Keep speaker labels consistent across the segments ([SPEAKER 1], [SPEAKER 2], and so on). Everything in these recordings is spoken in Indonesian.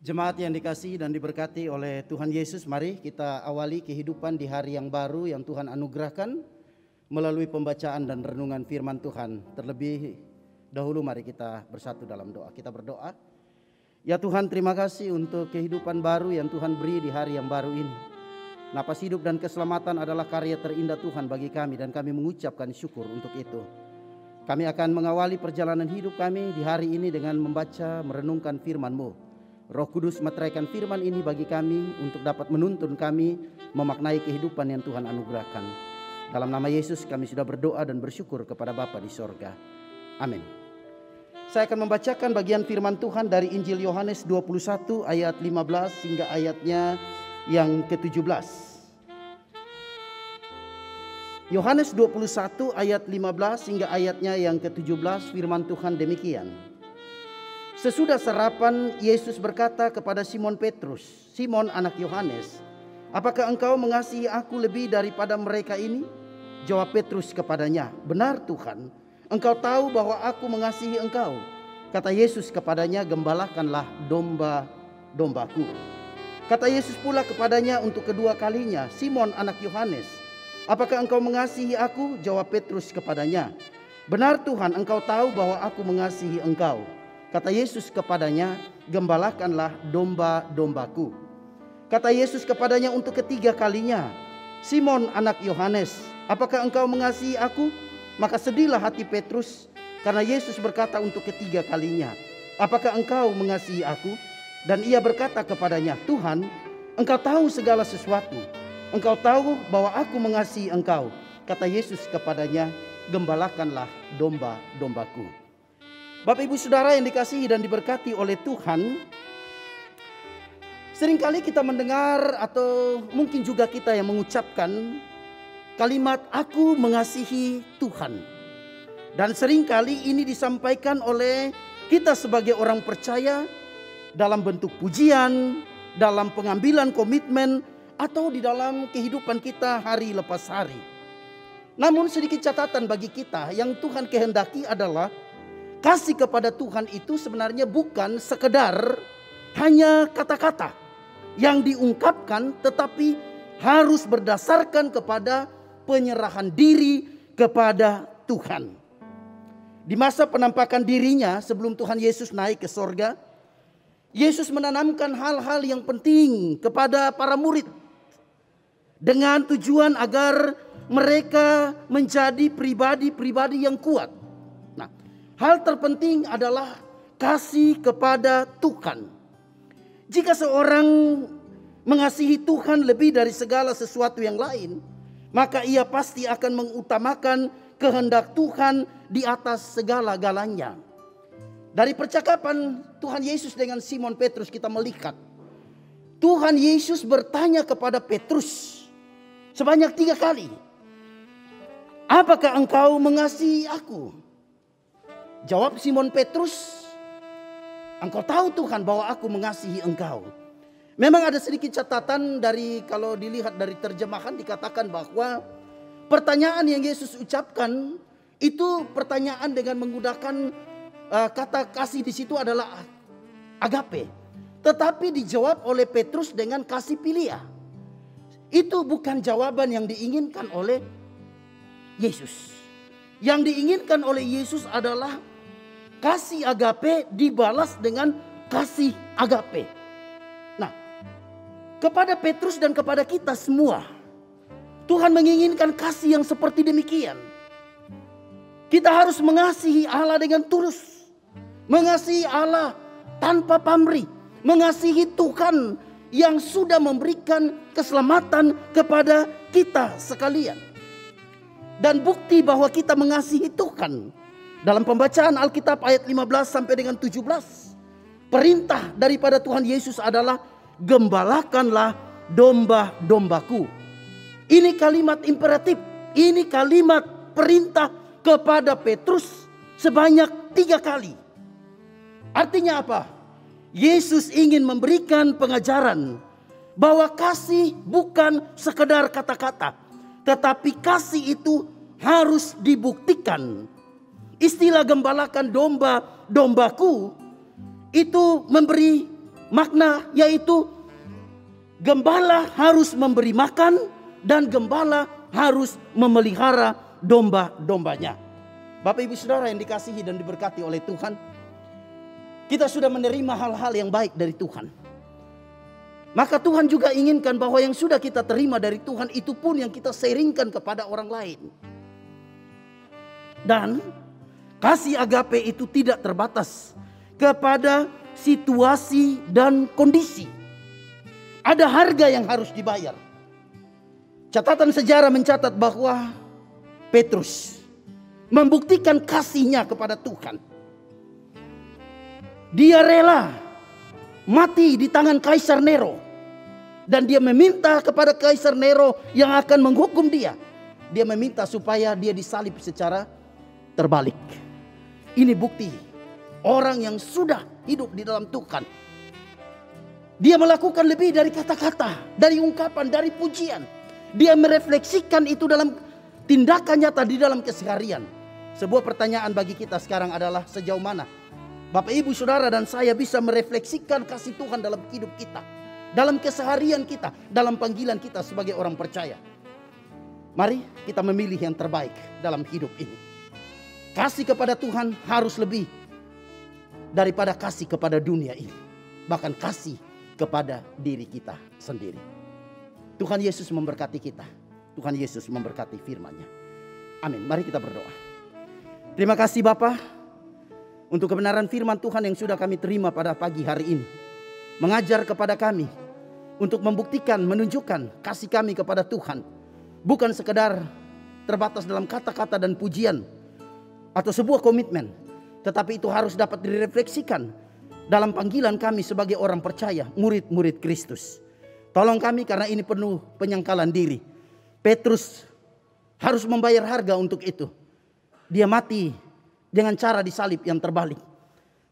[SPEAKER 1] Jemaat yang dikasihi dan diberkati oleh Tuhan Yesus, mari kita awali kehidupan di hari yang baru yang Tuhan anugerahkan melalui pembacaan dan renungan firman Tuhan. Terlebih dahulu mari kita bersatu dalam doa. Kita berdoa. Ya Tuhan, terima kasih untuk kehidupan baru yang Tuhan beri di hari yang baru ini. Napas hidup dan keselamatan adalah karya terindah Tuhan bagi kami dan kami mengucapkan syukur untuk itu. Kami akan mengawali perjalanan hidup kami di hari ini dengan membaca, merenungkan firman-Mu. Roh Kudus meteraikan firman ini bagi kami untuk dapat menuntun kami memaknai kehidupan yang Tuhan anugerahkan. Dalam nama Yesus kami sudah berdoa dan bersyukur kepada Bapa di sorga. Amin. Saya akan membacakan bagian firman Tuhan dari Injil Yohanes 21 ayat 15 hingga ayatnya yang ke-17. Yohanes 21 ayat 15 hingga ayatnya yang ke-17, firman Tuhan demikian. Sesudah sarapan, Yesus berkata kepada Simon Petrus, "Simon anak Yohanes, apakah engkau mengasihi aku lebih daripada mereka ini?" Jawab Petrus kepadanya, "Benar Tuhan, engkau tahu bahwa aku mengasihi engkau." Kata Yesus kepadanya, "Gembalakanlah domba-dombaku." Kata Yesus pula kepadanya untuk kedua kalinya, "Simon anak Yohanes, apakah engkau mengasihi aku?" Jawab Petrus kepadanya, "Benar Tuhan, engkau tahu bahwa aku mengasihi engkau." Kata Yesus kepadanya, "Gembalakanlah domba-dombaku." Kata Yesus kepadanya untuk ketiga kalinya, "Simon anak Yohanes, apakah engkau mengasihi aku?" Maka sedihlah hati Petrus karena Yesus berkata untuk ketiga kalinya, "Apakah engkau mengasihi aku?" Dan ia berkata kepadanya, "Tuhan, engkau tahu segala sesuatu. Engkau tahu bahwa aku mengasihi engkau." Kata Yesus kepadanya, "Gembalakanlah domba-dombaku." Bapak Ibu Saudara yang dikasihi dan diberkati oleh Tuhan, seringkali kita mendengar atau mungkin juga kita yang mengucapkan kalimat "aku mengasihi Tuhan". Dan seringkali ini disampaikan oleh kita sebagai orang percaya dalam bentuk pujian, dalam pengambilan komitmen, atau di dalam kehidupan kita hari lepas hari. Namun sedikit catatan bagi kita, yang Tuhan kehendaki adalah kasih kepada Tuhan itu sebenarnya bukan sekedar hanya kata-kata yang diungkapkan, tetapi harus berdasarkan kepada penyerahan diri kepada Tuhan. Di masa penampakan dirinya sebelum Tuhan Yesus naik ke sorga, Yesus menanamkan hal-hal yang penting kepada para murid dengan tujuan agar mereka menjadi pribadi-pribadi yang kuat. Hal terpenting adalah kasih kepada Tuhan. Jika seorang mengasihi Tuhan lebih dari segala sesuatu yang lain, maka ia pasti akan mengutamakan kehendak Tuhan di atas segala-galanya. Dari percakapan Tuhan Yesus dengan Simon Petrus kita melihat Tuhan Yesus bertanya kepada Petrus sebanyak 3 kali, "Apakah engkau mengasihi aku?" Jawab Simon Petrus, "Engkau tahu Tuhan bahwa aku mengasihi engkau." Memang ada sedikit catatan dari, kalau dilihat dari terjemahan, dikatakan bahwa pertanyaan yang Yesus ucapkan itu pertanyaan dengan menggunakan kata kasih di situ adalah agape. Tetapi dijawab oleh Petrus dengan kasih filia. Itu bukan jawaban yang diinginkan oleh Yesus. Yang diinginkan oleh Yesus adalah kasih agape dibalas dengan kasih agape. Nah, kepada Petrus dan kepada kita semua, Tuhan menginginkan kasih yang seperti demikian. Kita harus mengasihi Allah dengan tulus, mengasihi Allah tanpa pamrih, mengasihi Tuhan yang sudah memberikan keselamatan kepada kita sekalian. Dan bukti bahwa kita mengasihi Tuhan, dalam pembacaan Alkitab ayat 15 sampai dengan 17. Perintah daripada Tuhan Yesus adalah "Gembalakanlah domba-dombaku." Ini kalimat imperatif. Ini kalimat perintah kepada Petrus sebanyak 3 kali. Artinya apa? Yesus ingin memberikan pengajaran bahwa kasih bukan sekedar kata-kata, tetapi kasih itu harus dibuktikan. Istilah "gembalakan domba-dombaku" itu memberi makna yaitu gembala harus memberi makan dan gembala harus memelihara domba-dombanya. Bapak Ibu Saudara yang dikasihi dan diberkati oleh Tuhan, kita sudah menerima hal-hal yang baik dari Tuhan. Maka Tuhan juga inginkan bahwa yang sudah kita terima dari Tuhan itu pun yang kita sharingkan kepada orang lain. Dan kasih agape itu tidak terbatas kepada situasi dan kondisi. Ada harga yang harus dibayar. Catatan sejarah mencatat bahwa Petrus membuktikan kasihnya kepada Tuhan. Dia rela mati di tangan Kaisar Nero. Dan dia meminta kepada Kaisar Nero yang akan menghukum dia. Dia meminta supaya dia disalib secara terbalik. Ini bukti orang yang sudah hidup di dalam Tuhan. Dia melakukan lebih dari kata-kata, dari ungkapan, dari pujian. Dia merefleksikan itu dalam tindakan nyata di dalam keseharian. Sebuah pertanyaan bagi kita sekarang adalah sejauh mana Bapak Ibu Saudara dan saya bisa merefleksikan kasih Tuhan dalam hidup kita, dalam keseharian kita, dalam panggilan kita sebagai orang percaya. Mari kita memilih yang terbaik dalam hidup ini. Kasih kepada Tuhan harus lebih daripada kasih kepada dunia ini. Bahkan kasih kepada diri kita sendiri. Tuhan Yesus memberkati kita. Tuhan Yesus memberkati firman-Nya. Amin. Mari kita berdoa. Terima kasih Bapa untuk kebenaran firman Tuhan yang sudah kami terima pada pagi hari ini. Mengajar kepada kami untuk membuktikan, menunjukkan kasih kami kepada Tuhan. Bukan sekedar terbatas dalam kata-kata dan pujian atau sebuah komitmen. Tetapi itu harus dapat direfleksikan dalam panggilan kami sebagai orang percaya, murid-murid Kristus. Tolong kami karena ini penuh penyangkalan diri. Petrus harus membayar harga untuk itu. Dia mati dengan cara disalib yang terbalik.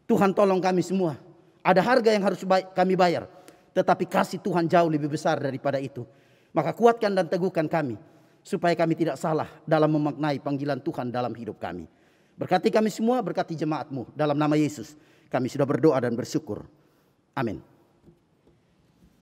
[SPEAKER 1] Tuhan tolong kami semua. Ada harga yang harus kami bayar. Tetapi kasih Tuhan jauh lebih besar daripada itu. Maka kuatkan dan teguhkan kami. Supaya kami tidak salah dalam memaknai panggilan Tuhan dalam hidup kami. Berkati kami semua, berkati jemaat-Mu. Dalam nama Yesus kami sudah berdoa dan bersyukur. Amin.